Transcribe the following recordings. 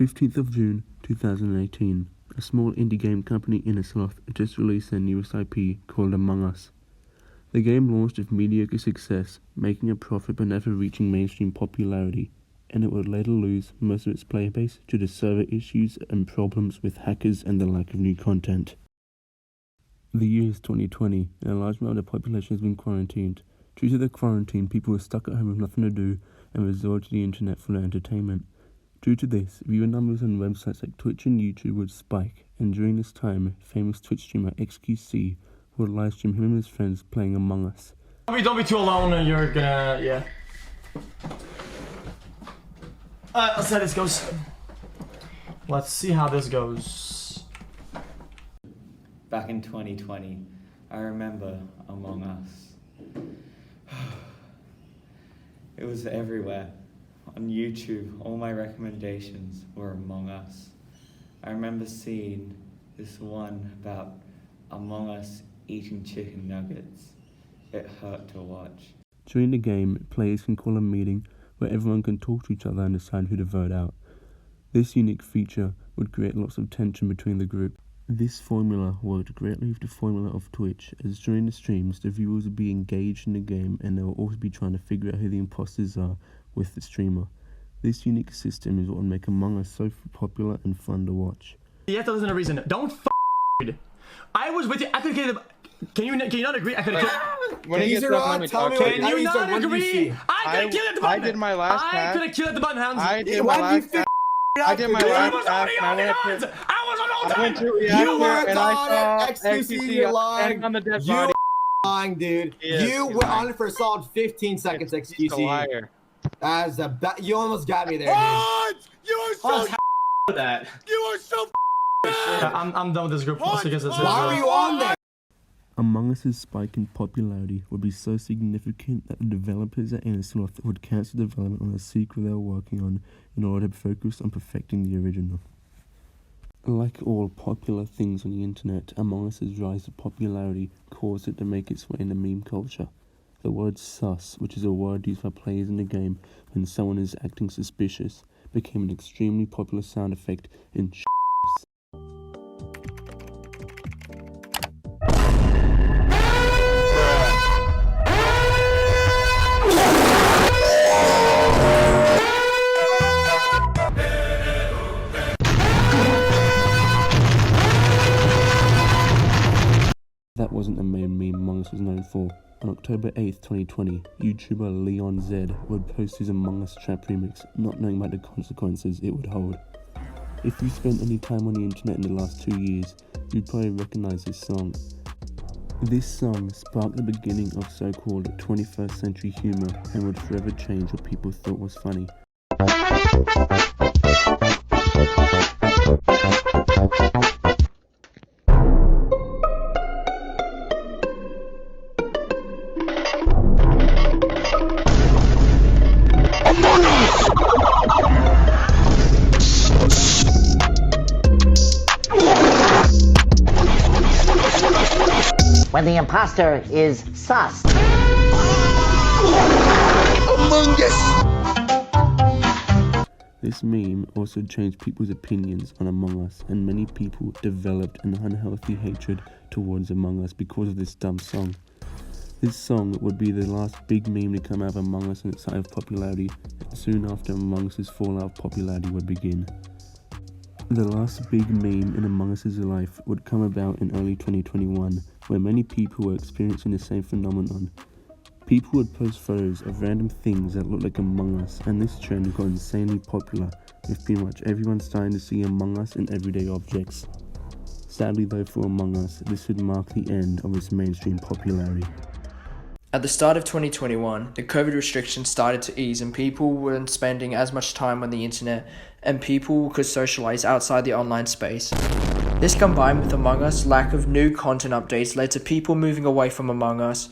15th of June 2018, a small indie game company in Sloth just released their newest IP called Among Us. The game launched with mediocre success, making a profit but never reaching mainstream popularity, and it would later lose most of its player base due to server issues and problems with hackers and the lack of new content. The year is 2020, and a large amount of the population has been quarantined. Due to the quarantine, people were stuck at home with nothing to do and resorted to the internet for their entertainment. Due to this, viewer numbers on websites like Twitch and YouTube would spike, and during this time, famous Twitch streamer XQC would livestream him and his friends playing Among Us. Don't be too alone, and you're gonna, yeah. Let's see how this goes. Let's see how this goes. Back in 2020, I remember Among Us. It was everywhere. On YouTube, all my recommendations were Among Us. I remember seeing this one about Among Us eating chicken nuggets. It hurt to watch. During the game, players can call a meeting where everyone can talk to each other and decide who to vote out. This unique feature would create lots of tension between the group. This formula worked greatly with the formula of Twitch, as during the streams, the viewers would be engaged in the game and they will also be trying to figure out who the imposters are with the streamer. This unique system is what would make Among Us so popular and fun to watch. You have to listen to reason. Don't dude. I was with you. I could have. Can you not agree? I could have. When he gets up, let me talk. Can you not agree? I could have killed at the button. I did my last pass. I could have killed at the button, Hans. I did my last pass. I did my last pass. I went to reactor and I saw XQC standing on the dead body. Lying, dude. You were on it for a solid 15 seconds, XQC. As a you almost got me there. What? You are so that. You are so I'm done with this group because it's. Why were you on there? Among Us's spike in popularity would be so significant that the developers at Sloth would cancel development on a sequel they were working on in order to focus on perfecting the original. Like all popular things on the internet, Among Us's rise to popularity caused it to make its way into meme culture. The word sus, which is a word used by players in the game when someone is acting suspicious, became an extremely popular sound effect in That wasn't the main meme Among Us was known for. On October 8th, 2020, YouTuber LeonZ would post his Among Us trap remix, not knowing about the consequences it would hold. If you spent any time on the internet in the last 2 years, you'd probably recognize this song. This song sparked the beginning of so-called 21st century humor and would forever change what people thought was funny. When the imposter is sus. amongus. This meme also changed people's opinions on Among Us, and many people developed an unhealthy hatred towards Among Us because of this dumb song. This song would be the last big meme to come out of Among Us in its height of popularity, and soon after Among Us's fallout of popularity would begin. The last big meme in Among Us's life would come about in early 2021, where many people were experiencing the same phenomenon. People would post photos of random things that looked like Among Us, and this trend got insanely popular, with pretty much everyone starting to see Among Us in everyday objects. Sadly though for Among Us, this would mark the end of its mainstream popularity. At the start of 2021, the COVID restrictions started to ease and people weren't spending as much time on the internet and people could socialize outside the online space. This combined with Among Us' lack of new content updates led to people moving away from Among Us.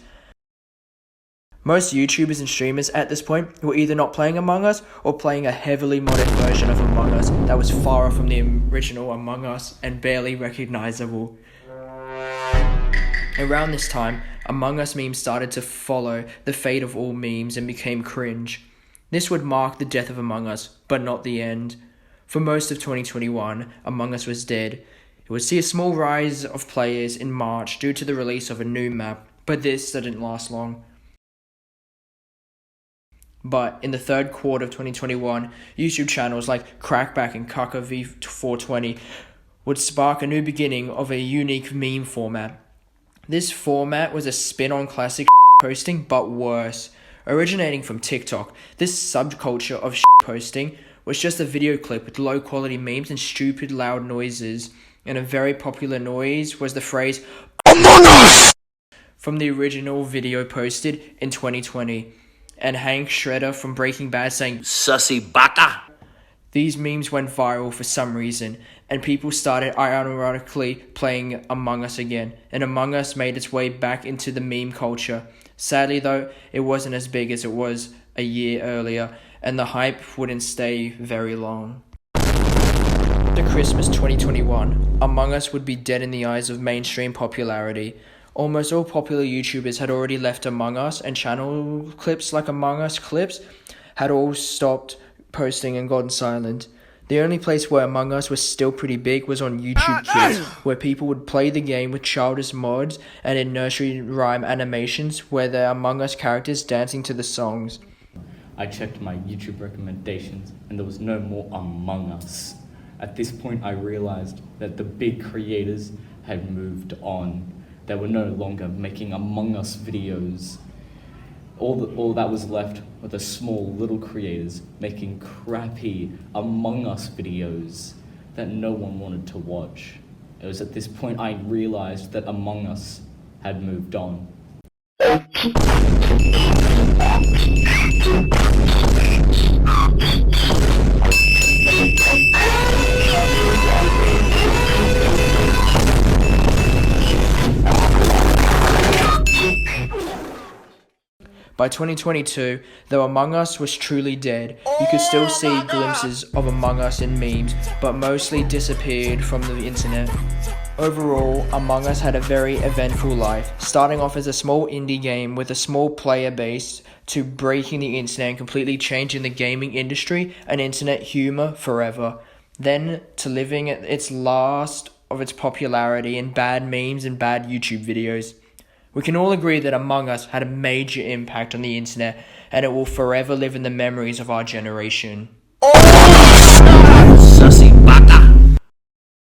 Most YouTubers and streamers at this point were either not playing Among Us or playing a heavily modded version of Among Us that was far off from the original Among Us and barely recognizable. Around this time, Among Us memes started to follow the fate of all memes and became cringe. This would mark the death of Among Us, but not the end. For most of 2021, Among Us was dead. It would see a small rise of players in March due to the release of a new map, but this didn't last long. But in the third quarter of 2021, YouTube channels like Kracc and Kracc V420 would spark a new beginning of a unique meme format. This format was a spin on classic posting, but worse. Originating from TikTok, this subculture of posting was just a video clip with low quality memes and stupid loud noises, and a very popular noise was the phrase "Among Us" from the original video posted in 2020, and Hank Shredder from Breaking Bad saying "sussy bacc." These memes went viral for some reason, and people started ironically playing Among Us again, and Among Us made its way back into the meme culture. Sadly though, it wasn't as big as it was a year earlier, and the hype wouldn't stay very long. After Christmas 2021, Among Us would be dead in the eyes of mainstream popularity. Almost all popular YouTubers had already left Among Us, and channel clips like Among Us clips had all stopped posting and gone silent. The only place where Among Us was still pretty big was on YouTube Kids, where people would play the game with childish mods and in nursery rhyme animations where there are Among Us characters dancing to the songs. I checked my YouTube recommendations and there was no more Among Us. At this point I realized that the big creators had moved on. They were no longer making Among Us videos. All that was left were the small little creators making crappy Among Us videos that no one wanted to watch. It was at this point I realized that Among Us had moved on. By 2022, though Among Us was truly dead, you could still see glimpses of Among Us in memes, but mostly disappeared from the internet. Overall, Among Us had a very eventful life, starting off as a small indie game with a small player base to breaking the internet and completely changing the gaming industry and internet humor forever. Then to living at its last of its popularity in bad memes and bad YouTube videos. We can all agree that Among Us had a major impact on the internet, and it will forever live in the memories of our generation.